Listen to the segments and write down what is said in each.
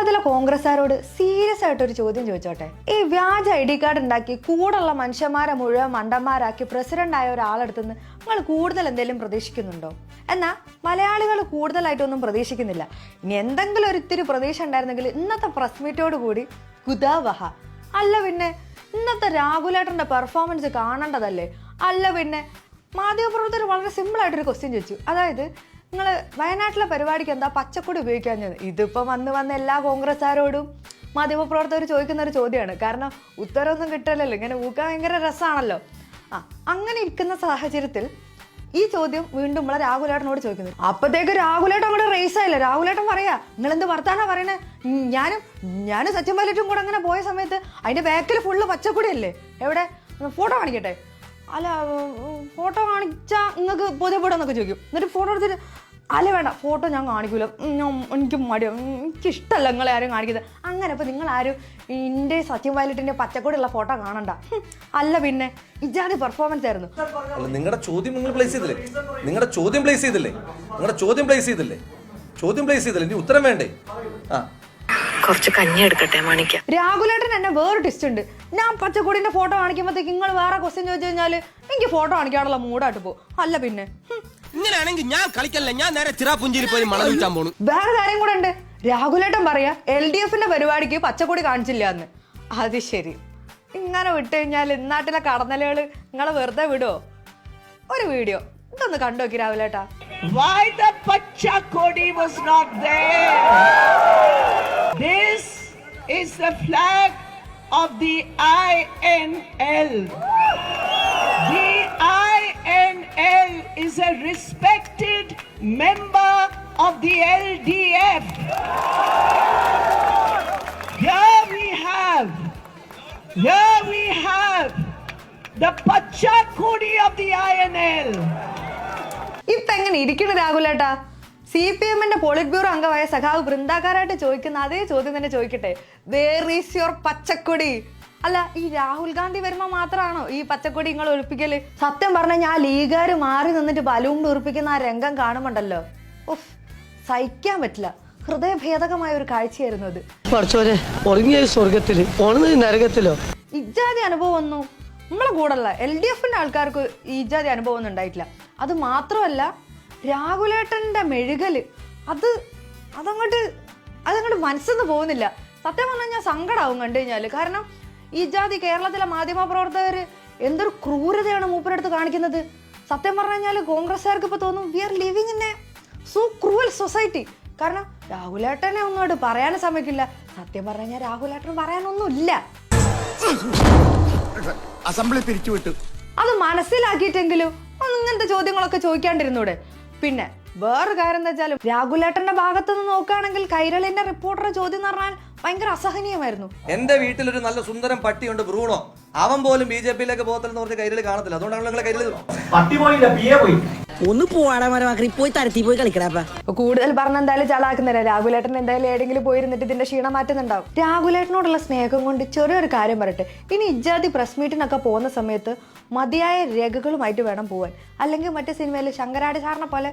കേരളത്തിലെ കോൺഗ്രസ്സുകാരോട് സീരിയസ് ആയിട്ടൊരു ചോദ്യം ചോദിച്ചോട്ടെ. ഈ വ്യാജ ID കാർഡ് ഉണ്ടാക്കി കൂടുള്ള മനുഷ്യന്മാരെ മുഴുവൻ മണ്ടന്മാരാക്കി പ്രസിഡന്റ് ആയ ഒരാളെടുത്തുനിന്ന് നിങ്ങൾ കൂടുതൽ എന്തെങ്കിലും പ്രതീക്ഷിക്കുന്നുണ്ടോ? എന്നാൽ മലയാളികൾ കൂടുതലായിട്ടൊന്നും പ്രതീക്ഷിക്കുന്നില്ല. ഇനി എന്തെങ്കിലും ഒരു ഇത്തിരി പ്രതീക്ഷ ഉണ്ടായിരുന്നെങ്കിൽ ഇന്നത്തെ പ്രസ് മീറ്റോട് കൂടി കുതാവഹ. അല്ല പിന്നെ ഇന്നത്തെ രാഹുലേട്ടൻ്റെ പെർഫോമൻസ് കാണേണ്ടതല്ലേ? അല്ല പിന്നെ മാധ്യമപ്രവർത്തകർ വളരെ സിമ്പിളായിട്ടൊരു ക്വസ്റ്റ്യൻ ചോദിച്ചു. അതായത് നിങ്ങൾ വയനാട്ടിലെ പരിപാടിക്ക് എന്താ പച്ചക്കൊടി ഉപയോഗിക്കാഞ്ഞത്? ഇതിപ്പോൾ വന്ന് എല്ലാ കോൺഗ്രസ്സുകാരോടും മാധ്യമപ്രവർത്തകർ ചോദിക്കുന്ന ഒരു ചോദ്യമാണ്. കാരണം ഉത്തരവൊന്നും കിട്ടില്ലല്ലോ, ഇങ്ങനെ ഊക്കാൻ ഭയങ്കര രസമാണല്ലോ. അങ്ങനെ ഇരിക്കുന്ന സാഹചര്യത്തിൽ ഈ ചോദ്യം വീണ്ടും നമ്മളെ രാഹുലേട്ടനോട് ചോദിക്കുന്നത്. അപ്പോഴത്തേക്ക് രാഹുലേട്ടൻ അങ്ങോട്ട് റേസ് ആയില്ല. രാഹുലേട്ടൻ പറയാ, നിങ്ങൾ എന്ത് വർത്താനാ പറയണേ? ഞാനും സച്ചിൻ പൈലറ്റും കൂടെ അങ്ങനെ പോയ സമയത്ത് അതിന്റെ ബാക്കിൽ ഫുള്ള് പച്ചക്കൊടിയല്ലേ? എവിടെ ഫോട്ടോ കാണിക്കട്ടെ? അല്ല, ഫോട്ടോ കാണിച്ചാൽ നിങ്ങൾക്ക് ബോധ്യപ്പെടുമെന്നൊക്കെ ചോദിക്കും. എന്നിട്ട് ഫോട്ടോ എടുത്തിട്ട് അല്ല വേണ്ട, ഫോട്ടോ ഞാൻ കാണിക്കൂല, എനിക്ക് മടിയാണ്, എനിക്കിഷ്ടമല്ല നിങ്ങളെ ആരും കാണിക്കുന്നത്. അങ്ങനെ അപ്പോൾ നിങ്ങൾ ആരും എൻ്റെ സച്ചിൻ പൈലറ്റിൻ്റെ പച്ചക്കൊടിയുള്ള ഫോട്ടോ കാണണ്ട. അല്ല പിന്നെ ഇജാതി പെർഫോമൻസ് ആയിരുന്നു. നിങ്ങളുടെ ചോദ്യം നിങ്ങൾ പ്ലേസ് ചെയ്തില്ലേ? ചോദ്യം പ്ലേസ് ചെയ്തില്ലേ? ഇനി ഉത്തരം വേണ്ടേ? കുറച്ച് കഞ്ഞി എടുക്കട്ടെ മാണിക്ക. രാഹുലേട്ടൻ എന്നെ വേറെ ടെസ്റ്റ് ഉണ്ട്. ഞാൻ പച്ചക്കൊടിന്റെ ഫോട്ടോ കാണിക്കുമ്പോഴത്തേക്ക് നിങ്ങൾ വേറെ ക്വസ്റ്റ്യൻ ചോദിച്ചു കഴിഞ്ഞാൽ എനിക്ക് ഫോട്ടോ കാണിക്കാനുള്ള മൂടായിട്ട് പോകും. അല്ല പിന്നെ ഇങ്ങനെയാണെങ്കിൽ ഞാൻ കളിക്കല്ല, ഞാൻ നേരെ ചിറാപുഞ്ചിരി പോയി മണം വിൽക്കാൻ പോണു. വേറെ കാര്യം കൂടെ ഉണ്ട്. രാഹുലേട്ടൻ പറയാ LDFന്റെ പരിപാടിക്ക് പച്ചക്കൊടി കാണിച്ചില്ല എന്ന്. അത് ശരി, ഇങ്ങനെ വിട്ട് കഴിഞ്ഞാൽ ഇന്നാട്ടിലെ കടന്നലുകൾ നിങ്ങളെ വെറുതെ വിടുവോ? ഒരു വീഡിയോ ഇതൊന്ന് കണ്ടു നോക്കി രാഹുലേട്ടാ. Why the Pachakodi was not there? This is the flag of the INL. The INL is a respected member of the LDF. Here we have the Pachakodi of the INL. ഇപ്പൊ എങ്ങനെ ഇരിക്കണം രാഹുലേട്ടാ? CPMന്റെ polit bureau അംഗമായ സഖാവ് ബൃന്ദാകാരായിട്ട് ചോദിക്കുന്ന അതേ ചോദ്യം തന്നെ ചോദിക്കട്ടെ. വേർ ഈസ് യുവർ പച്ചക്കൊടി? അല്ല, ഈ രാഹുൽ ഗാന്ധി വരുമ്പോ മാത്രമാണോ ഈ പച്ചക്കൊടി നിങ്ങൾ ഒളിപ്പിക്കല്? സത്യം പറഞ്ഞാൽ ഞാൻ ലീഗുകാർ മാറി നിന്നിട്ട് ബലൂൺ ഉറപ്പിക്കുന്ന ആ രംഗം കാണുമ്പോണ്ടല്ലോ, ഉഫ്, സഹിക്കാൻ പറ്റില്ല. ഹൃദയഭേദകമായ ഒരു കാഴ്ചയായിരുന്നു അത്. ഇജാതി അനുഭവം ഒന്നും നമ്മളെ കൂടല്ല LDFന്റെ ആൾക്കാർക്ക് ഇജാതി അനുഭവം ഒന്നും ഉണ്ടായിട്ടില്ല. അത് മാത്രമല്ല, രാഹുലേട്ടൻ്റെ മെഴുകല് അതങ്ങോട്ട് മനസ്സിന്ന് പോകുന്നില്ല. സത്യം പറഞ്ഞാൽ ഞാൻ സങ്കടമാവും കണ്ടു കഴിഞ്ഞാൽ. കാരണം ഈ ജാതി കേരളത്തിലെ മാധ്യമപ്രവർത്തകർ എന്തൊരു ക്രൂരതയാണ് മൂപ്പരെടുത്ത് കാണിക്കുന്നത്. സത്യം പറഞ്ഞു കഴിഞ്ഞാൽ കോൺഗ്രസ്സുകാർക്ക് ഇപ്പോൾ തോന്നും we are living in a so cruel society. കാരണം രാഹുലേട്ടനെ ഒന്നോട് പറയാനും സമ്മതിക്കില്ല. സത്യം പറഞ്ഞു കഴിഞ്ഞാൽ രാഹുലേട്ടന് പറയാനൊന്നുമില്ല. അസംബ്ലി പിരിച്ചുവിട്ടു. അത് മനസ്സിലാക്കിയിട്ടെങ്കിലും ഇങ്ങനത്തെ ചോദ്യങ്ങളൊക്കെ ചോദിക്കാണ്ടിരുന്നൂടെ? പിന്നെ വേറൊരു കാര്യം എന്താ വെച്ചാൽ, രാഹുലേട്ടന്റെ ഭാഗത്ത് നിന്ന് നോക്കുകയാണെങ്കിൽ കൈരളിന്റെ റിപ്പോർട്ടർ ചോദ്യം എന്ന് പറഞ്ഞാൽ ഭയങ്കര അസഹനീയമായിരുന്നു. എന്റെ വീട്ടിലൊരു നല്ല സുന്ദരം പട്ടിയുണ്ട്, ബ്രൂണോ. അവൻ പോലും BJP-യിലേക്ക് പോകത്തില്ലെന്ന് പറഞ്ഞ് കൈരളി കാണത്തില്ല. അതുകൊണ്ടാണ് നിങ്ങളെ കൈരളി ഒന്ന് പോവാടാ പോയി തരത്തി പോയി കളിക്കടാ. കൂടുതൽ പറഞ്ഞ എന്തായാലും ചളാക്കുന്നില്ല. രാഹുലേട്ടൻ എന്തായാലും എവിടെയെങ്കിലും പോയിരുന്നിട്ട് ഇതിന്റെ ക്ഷീണം മാറ്റുന്നുണ്ടാവും. രാഹുലേട്ടനോടുള്ള സ്നേഹം കൊണ്ട് ചെറിയൊരു കാര്യം പറയട്ടെ. ഇനി ഇജാതി പ്രസ് മീറ്റിനൊക്കെ പോകുന്ന സമയത്ത് മതിയായ രേഖകളുമായിട്ട് വേണം പോവാൻ. അല്ലെങ്കിൽ മറ്റേ സിനിമയിൽ ശങ്കരാടി സാറിനെ പോലെ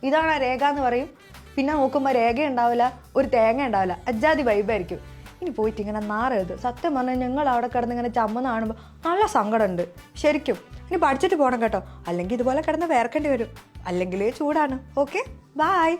ഇതാണ് രേഖ എന്ന് പറയും. പിന്നെ നോക്കുമ്പോൾ രേഖ ഉണ്ടാവില്ല, ഒരു തേങ്ങ ഉണ്ടാവില്ല. അജാതി വൈബായിരിക്കും. ഇനി പോയിട്ട് ഇങ്ങനെ നാറരുത്. സത്യം പറഞ്ഞാൽ ഞങ്ങൾ അവിടെ കിടന്ന് ഇങ്ങനെ ചമ്മന്ന് കാണുമ്പോൾ നല്ല സങ്കടമുണ്ട് ശരിക്കും. ഇനി പഠിച്ചിട്ട് പോകണം കേട്ടോ, അല്ലെങ്കിൽ ഇതുപോലെ കിടന്ന് വേർക്കേണ്ടി വരും. അല്ലെങ്കിൽ ചൂടാണ്. Okay, by.